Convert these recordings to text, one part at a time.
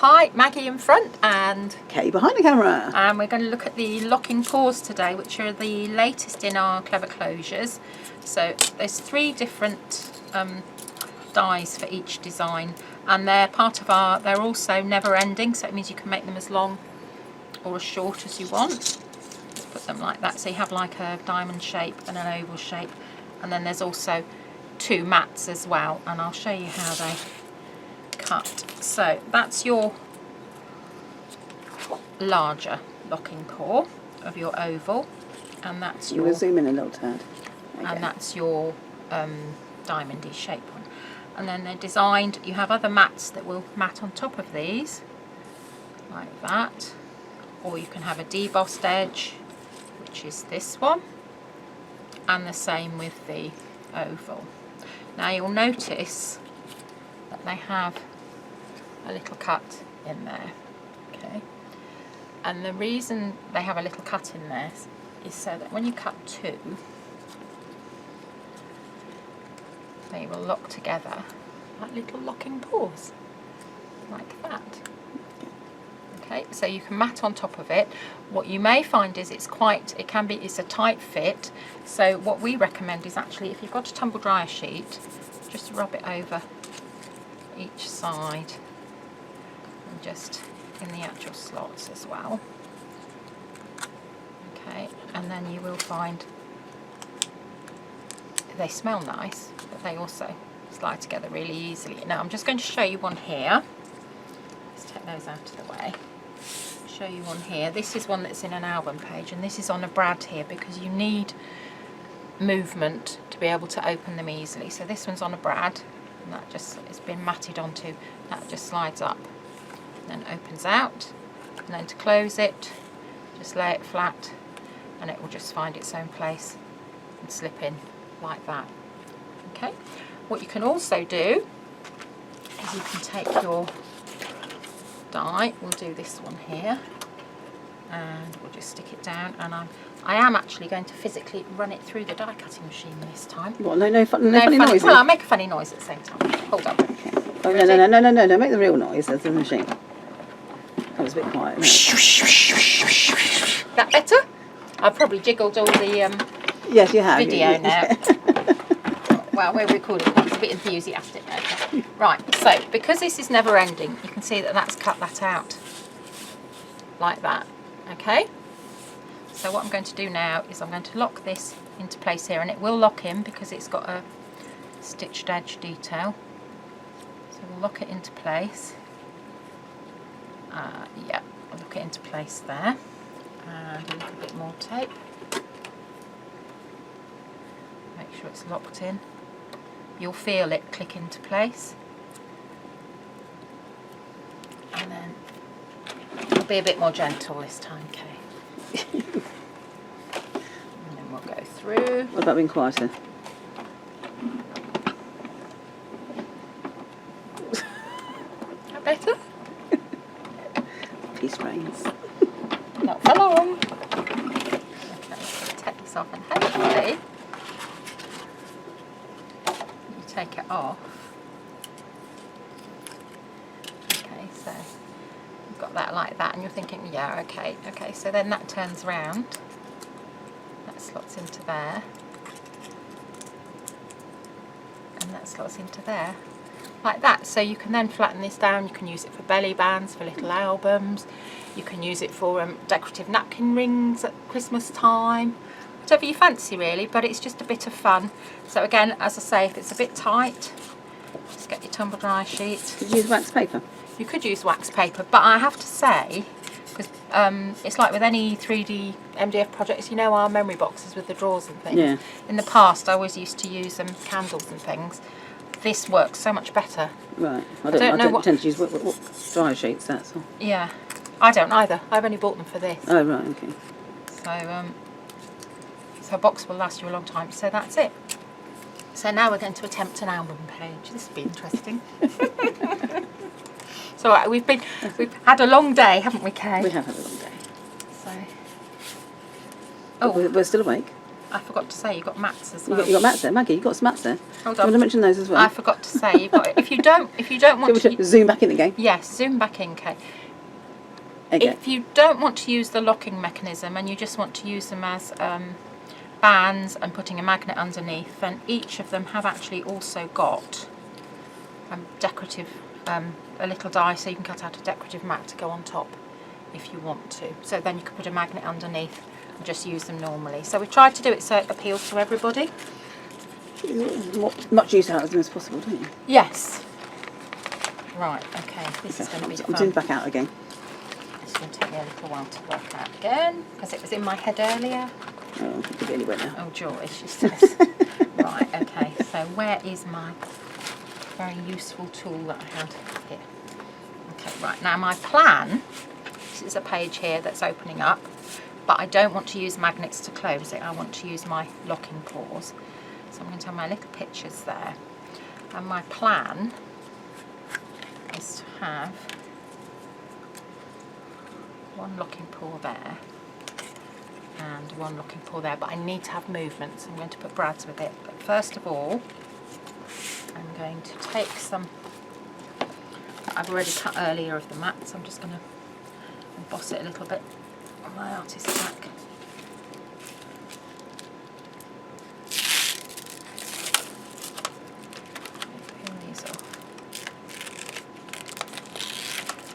hi, Maggie in front and Kay behind the camera. And we're going to look at the Locking Paws today, which are the latest in our Clever Closures. So there's 3 different dies for each design, and they're part of our, they're also never ending, so it means you can make them as long or as short as you want. Just put them like that, so you have like a diamond shape and an oval shape, and then there's also 2 mats as well, and I'll show you how they cut. So that's your larger locking paw of your oval, and that's your, we'll zoom in a little tad. Okay. And that's your diamondy shaped one. And then they're designed, you have other mats that will mat on top of these like that, or you can have a debossed edge, which is this one, and the same with the oval. Now you'll notice that they have a little cut in there, okay? And the reason they have a little cut in there is so that when you cut 2, they will lock together like little locking paws, like that. Okay, so you can mat on top of it. What you may find is it's a tight fit. So what we recommend is actually, if you've got a tumble dryer sheet, just rub it over each side and just in the actual slots as well. Okay, and then you will find they smell nice, but they also slide together really easily. Now I'm just going to show you one here. Let's take those out of the way. Show you one here. This is one that's in an album page, and this is on a brad here because you need movement to be able to open them easily. So this one's on a brad, and that just has been matted onto. That just slides up, and then opens out, and then to close it, just lay it flat, and it will just find its own place and slip in like that. Okay. What you can also do is you can take your die, we'll do this one here, and we'll just stick it down, and I am actually going to physically run it through the die cutting machine this time. What, no funny noise? Well, I'll make a funny noise at the same time. Hold on. Okay. Oh, no, make the real noise as the machine. That was a bit quiet. That better? I've probably jiggled all the yes, you have. video now. Well, we're recording, it's a bit enthusiastic now. Okay. Right, so because this is never ending, you can see that that's cut that out like that. Okay, so what I'm going to do now is I'm going to lock this into place here, and it will lock in because it's got a stitched edge detail. So we'll lock it into place. Yeah, I'll lock it into place there, and a little bit more tape. Make sure it's locked in. You'll feel it click into place, and then I'll be a bit more gentle this time, Kay. And then we'll go through. What about being quieter? That better? Peace reigns. Not for long. Okay, so take this off, and hopefully take it off. Okay, so you've got that like that, and you're thinking, yeah, okay, so then that turns round, that slots into there, and that slots into there, like that. So you can then flatten this down, you can use it for belly bands, for little albums, you can use it for decorative napkin rings at Christmas time, whatever you fancy really, but it's just a bit of fun. So again, as I say, if it's a bit tight, just get your tumble dryer sheet. Could you use wax paper? You could use wax paper, but I have to say, because it's like with any 3D MDF projects, you know, our memory boxes with the drawers and things. Yeah. In the past, I always used to use candles and things. This works so much better. Right. I don't tend to use dryer sheets, that's all. Yeah. I don't either. I've only bought them for this. Oh, right, okay. So a box will last you a long time, so that's it. So now we're going to attempt an album page. This will be interesting. So we've had a long day, haven't we, Kay? We have had a long day. So, oh, we're still awake. I forgot to say, you've got mats as You well. got mats there, Maggie. You got some mats there. Hold Do you want on. to mention those as well? I forgot to say, you've got. If you don't want to. Zoom back in again. Yes, zoom back in, Kay. Okay. If you don't want to use the locking mechanism and you just want to use them as bands and putting a magnet underneath, then each of them have actually also got decorative, a little die, so you can cut out a decorative mat to go on top if you want to. So then you can put a magnet underneath and just use them normally. So we tried to do it so it appeals to everybody. Much use out of them as possible, don't you? Yes. Right, okay, this is going to be I'm fun. zoomed back out again. It's going to take me a little while to work out again, because it was in my head earlier. Oh, I could get anywhere now. Oh, joy, she says. Right, okay, so where is my very useful tool that I had here? Okay, right, now my plan, this is a page here that's opening up, but I don't want to use magnets to close it, I want to use my locking paws. So I'm going to have my little pictures there. And my plan is to have one locking paw there and one locking paw there, but I need to have movement, so I'm going to put brads with it. But first of all, I'm going to take some that I've already cut earlier of the mat, so I'm just going to emboss it a little bit on my artist tack. Peel these off.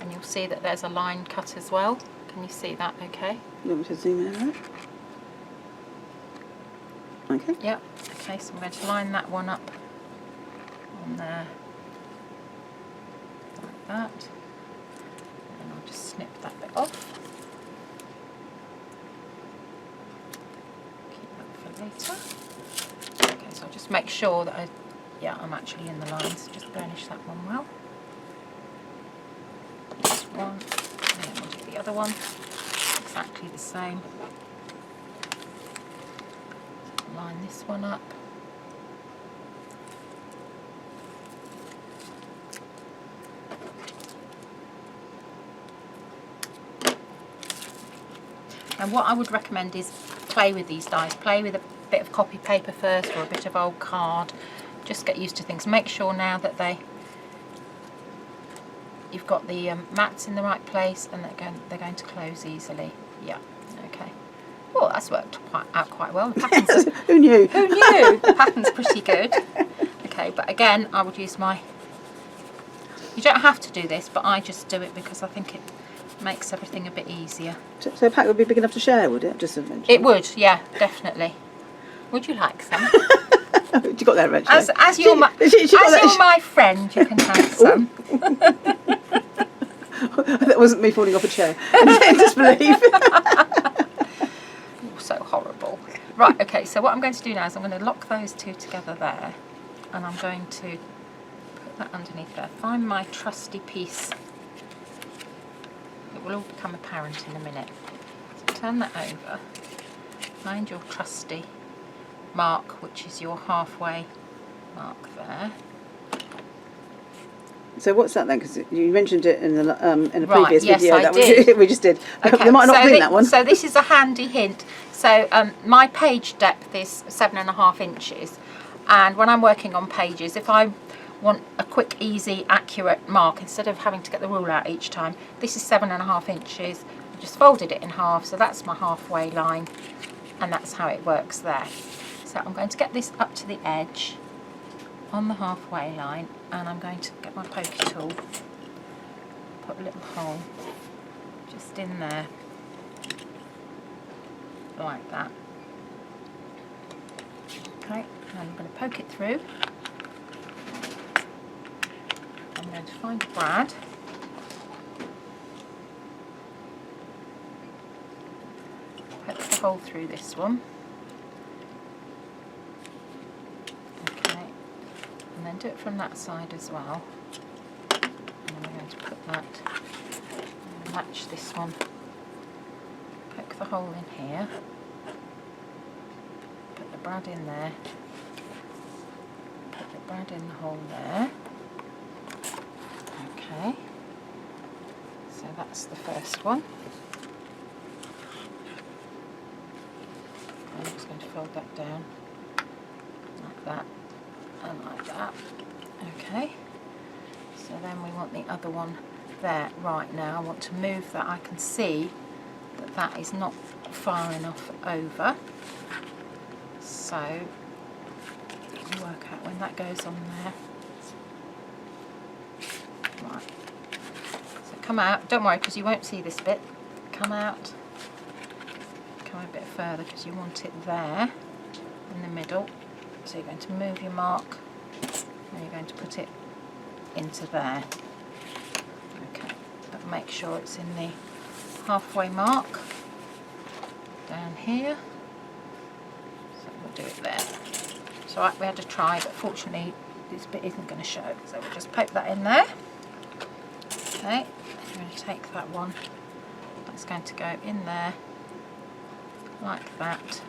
And you'll see that there's a line cut as well. Can you see that okay? You want me to zoom in a bit? Okay. Yep. Okay, so I'm going to line that one up on there, like that. And I'll just snip that bit off. Keep that for later. Okay, so I'll just make sure that I'm actually in the lines. Just burnish that one well. This one, and then we'll do the other one. Exactly the same. Line this one up. And what I would recommend is play with these dies. Play with a bit of copy paper first or a bit of old card. Just get used to things. Make sure now that you've got the mats in the right place and they're going to close easily. Yeah, okay. Oh, that's worked out quite well. The pattern's, Who knew? who knew? The pattern's pretty good. Okay, but again, I would use my... You don't have to do this, but I just do it because I think it makes everything a bit easier. So a pack would be big enough to share, would it? Just eventually. It would, yeah, definitely. Would you like some? You got that eventually. As you're my friend, you can have some. That wasn't me falling off a chair. In disbelief. So horrible. Right, okay, so what I'm going to do now is I'm going to lock those two together there, and I'm going to put that underneath there. Find my trusty piece. It will all become apparent in a minute. So turn that over. Find your trusty mark, which is your halfway mark there. So what's that then? Because you mentioned it in the Right, previous yes, video I that did. we just did. Okay, They might not so have been that one. So this is a handy hint. So my page depth is 7.5 inches, and when I'm working on pages, if I want a quick, easy, accurate mark, instead of having to get the rule out each time, this is 7.5 inches. I just folded it in half, so that's my halfway line, and that's how it works there. So I'm going to get this up to the edge on the halfway line, and I'm going to get my pokey tool, put a little hole just in there, like that. Okay, and I'm going to poke it through. I'm going to find a brad. Poke the hole through this one. Okay, and then do it from that side as well. And then we're going to put that, and match this one. Poke the hole in here. Put the brad in there. Put the brad in the hole there. Okay, so that's the first one. I'm just going to fold that down like that and like that. Okay, so then we want the other one there. Right, now I want to move that. I can see that that is not far enough over, so work out when that goes on there. Right, so come out, don't worry because you won't see this bit, come out, come a bit further because you want it there in the middle. So you're going to move your mark and you're going to put it into there. Okay, but make sure it's in the halfway mark down here. So we'll do it there. So we had to try, but fortunately this bit isn't going to show. So we'll just poke that in there. Okay, I'm going to take that one. That's going to go in there like that.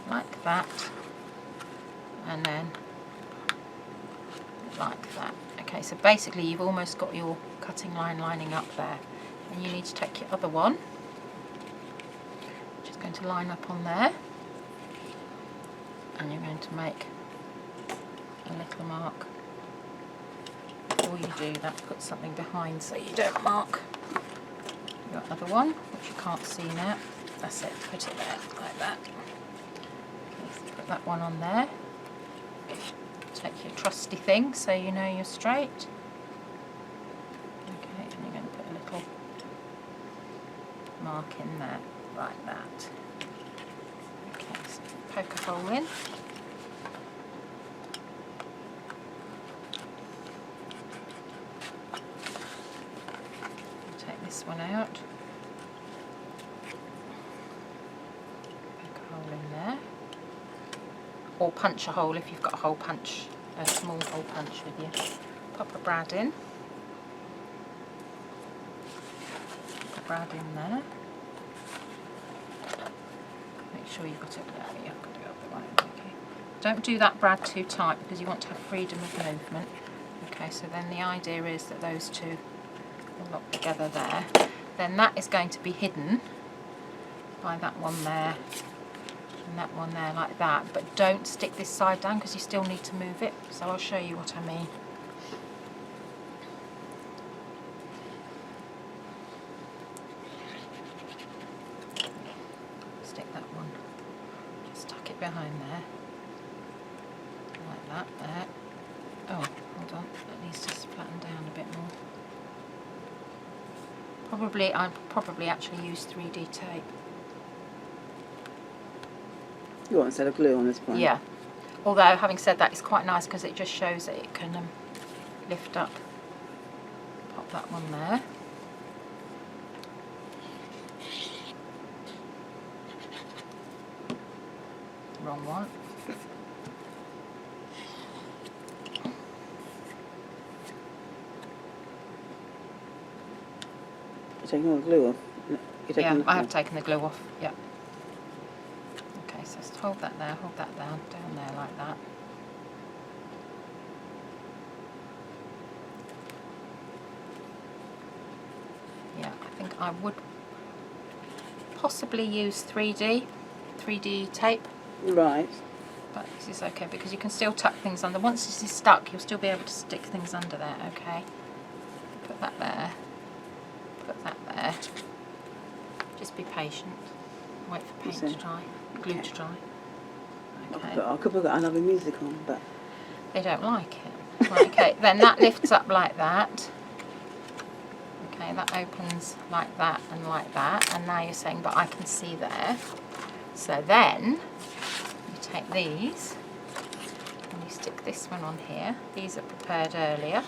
Like that, and then like that. Okay, so basically you've almost got your cutting line lining up there, and you need to take your other one, which is going to line up on there, and you're going to make a little mark. Before you do that, put something behind so you don't mark your other one, which you can't see now. That's it, put it there like that. Put that one on there. Take your trusty thing so you know you're straight. Okay, and you're going to put a little mark in there like that. Okay, so poke a hole in. Take this one out. Poke a hole in there. Or punch a hole if you've got a hole punch, a small hole punch with you. Pop a brad in. Pop a brad in there. Make sure you've got it there. Yeah, I've got it up the right. Okay. Don't do that brad too tight because you want to have freedom of movement. Okay, so then the idea is that those two will lock together there. Then that is going to be hidden by that one there. And that one there like that, but don't stick this side down because you still need to move it, so I'll show you what I mean. Stick that one, just tuck it behind there like that there. Oh, hold on, it needs to flatten down a bit more. I'd probably actually use 3D tape. You want instead of glue on this point? Yeah. Although, having said that, it's quite nice because it just shows that it can lift up. Pop that one there. Wrong one. You're taking all the glue off? Yeah, I have taken the glue off. Yeah. Okay, so just hold that there, hold that down there like that. Yeah, I think I would possibly use 3D tape. Right. But this is okay because you can still tuck things under. Once this is stuck, you'll still be able to stick things under there, okay? Put that there. Put that there. Just be patient. Wait for paint to dry. Glue to dry. Okay. I could put another music on, but they don't like it. Right, okay, then that lifts up like that. Okay, that opens like that and like that. And now you're saying, but I can see there. So then you take these and you stick this one on here. These are prepared earlier.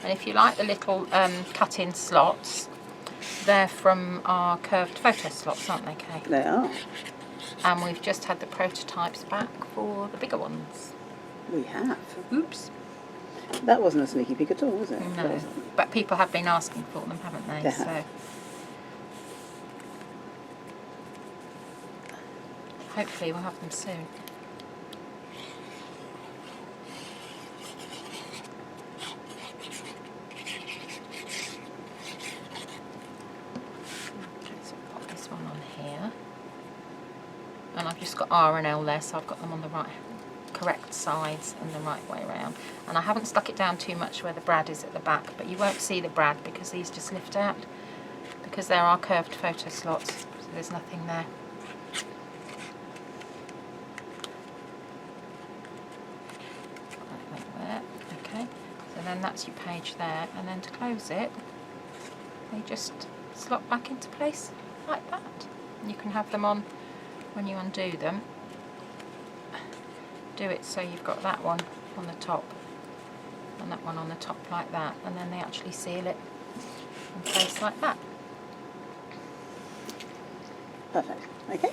And if you like the little cut-in slots, they're from our curved photo slots, aren't they, Kay? they are. And we've just had the prototypes back for the bigger ones. We have. Oops. That wasn't a sneaky peek at all, was it? No, but people have been asking for them, haven't they? They have. So hopefully we'll have them soon. Okay, so pop this one on here. and I've just got R and L there, so I've got them on the correct sides and the right way around. And I haven't stuck it down too much where the brad is at the back, but you won't see the brad because these just lift out, because there are curved photo slots, so there's nothing there. Like that. Okay, so then that's your page there, and then to close it, they just slot back into place like that. And you can have them on when you undo them. Do it so you've got that one on the top and that one on the top like that, and then they actually seal it in place like that. Perfect. Okay.